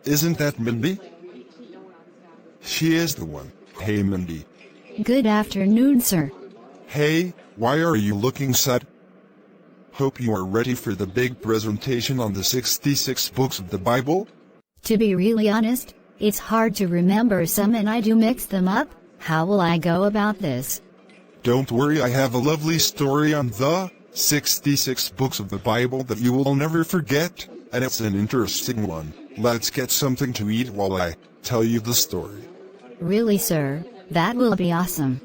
Isn't that Mindy? She is the one. Hey Mindy. Good afternoon, sir. Hey, why are you looking sad? Hope you are ready for the big presentation on the 66 books of the Bible? To be really honest, it's hard to remember some and I do mix them up. How will I go about this? Don't worry, I have a lovely story on the 66 books of the Bible that you will never forget, and it's an interesting one. Let's get something to eat while I tell you the story. Really, sir? That will be awesome.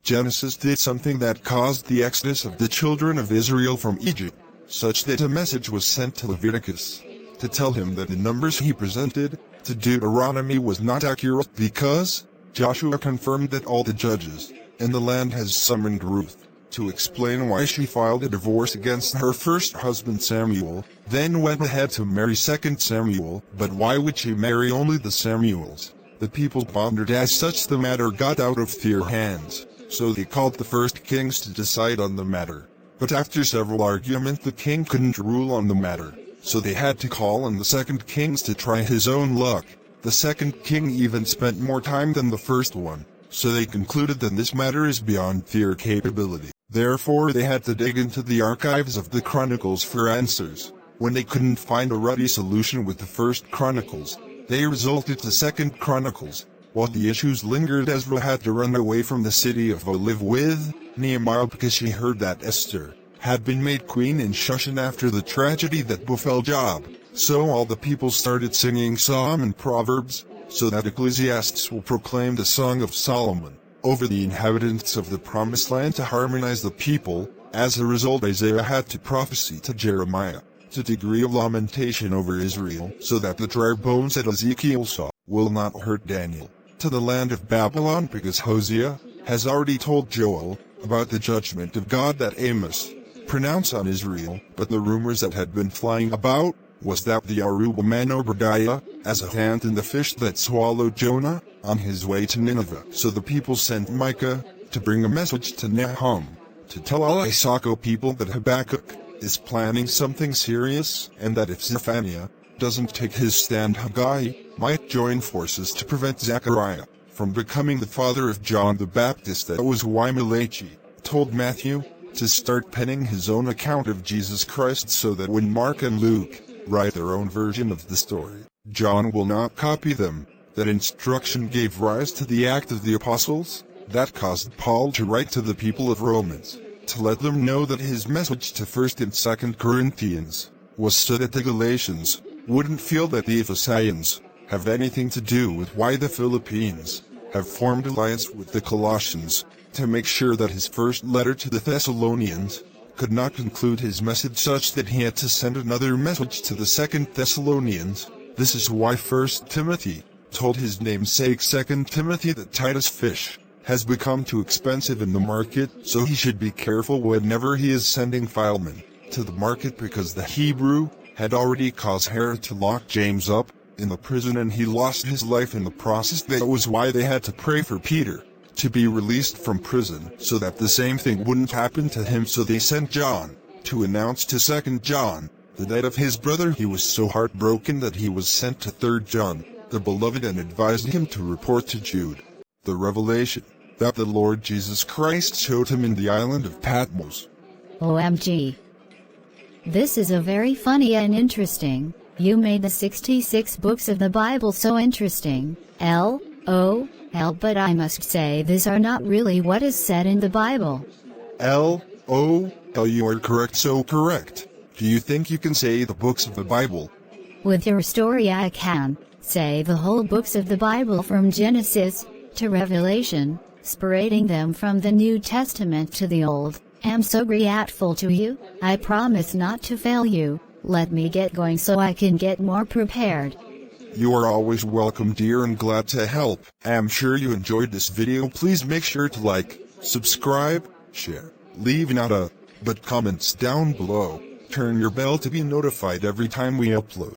Genesis did something that caused the exodus of the children of Israel from Egypt, such that a message was sent to Leviticus to tell him that the numbers he presented to Deuteronomy was not accurate because Joshua confirmed that all the judges in the land has summoned Ruth to explain why she filed a divorce against her first husband Samuel, then went ahead to marry 2 Samuel, but why would she marry only the Samuels? The people pondered as such the matter got out of their hands, so they called the first kings to decide on the matter. But after several arguments the king couldn't rule on the matter, so they had to call on the second kings to try his own luck. The second king even spent more time than the first one, so they concluded that this matter is beyond their capability. Therefore they had to dig into the archives of the Chronicles for answers. When they couldn't find a ready solution with the First Chronicles, they resorted to Second Chronicles. While the issues lingered, Ezra had to run away from the city to live with Nehemiah because she heard that Esther had been made queen in Shushan after the tragedy that befell Job. So all the people started singing Psalm and Proverbs, so that Ecclesiastes will proclaim the Song of Solomon over the inhabitants of the Promised Land to harmonize the people. As a result, Isaiah had to prophesy to Jeremiah to degree of lamentation over Israel, so that the dry bones that Ezekiel saw will not hurt Daniel to the land of Babylon, because Hosea has already told Joel about the judgment of God that Amos pronounced on Israel. But the rumors that had been flying about was that the Aruba man Obadiah, as a hand in the fish that swallowed Jonah, on his way to Nineveh. So the people sent Micah to bring a message to Nahum, to tell all Issaco people that Habakkuk is planning something serious, and that if Zephaniah doesn't take his stand, Haggai might join forces to prevent Zechariah from becoming the father of John the Baptist. That was why Malachi told Matthew to start penning his own account of Jesus Christ, so that when Mark and Luke write their own version of the story, John will not copy them. That instruction gave rise to the Act of the Apostles, that caused Paul to write to the people of Romans, to let them know that his message to 1st and 2nd Corinthians was so that the Galatians wouldn't feel that the Ephesians have anything to do with why the Philippines have formed alliance with the Colossians, to make sure that his first letter to the Thessalonians could not conclude his message such that he had to send another message to the 2nd Thessalonians. This is why 1 Timothy told his namesake 2 Timothy that Titus fish has become too expensive in the market, so he should be careful whenever he is sending Philemon to the market, because the Hebrew had already caused Herod to lock James up in the prison and he lost his life in the process. That was why they had to pray for Peter to be released from prison, so that the same thing wouldn't happen to him. So they sent John to announce to 2nd John the death of his brother. He was so heartbroken that he was sent to 3rd John, the beloved, and advised him to report to Jude the revelation that the Lord Jesus Christ showed him in the island of Patmos. OMG. This is a very funny and interesting. You made the 66 books of the Bible so interesting. LOL, but I must say these are not really what is said in the Bible. LOL, you are correct, so correct. Do you think you can say the books of the Bible? With your story I can say the whole books of the Bible from Genesis to Revelation, separating them from the New Testament to the Old. I'm so grateful to you. I promise not to fail you. Let me get going so I can get more prepared. You are always welcome, dear, and glad to help. I'm sure you enjoyed this video. Please make sure to like, subscribe, share, leave not a but comments down below. Turn your bell to be notified every time we upload.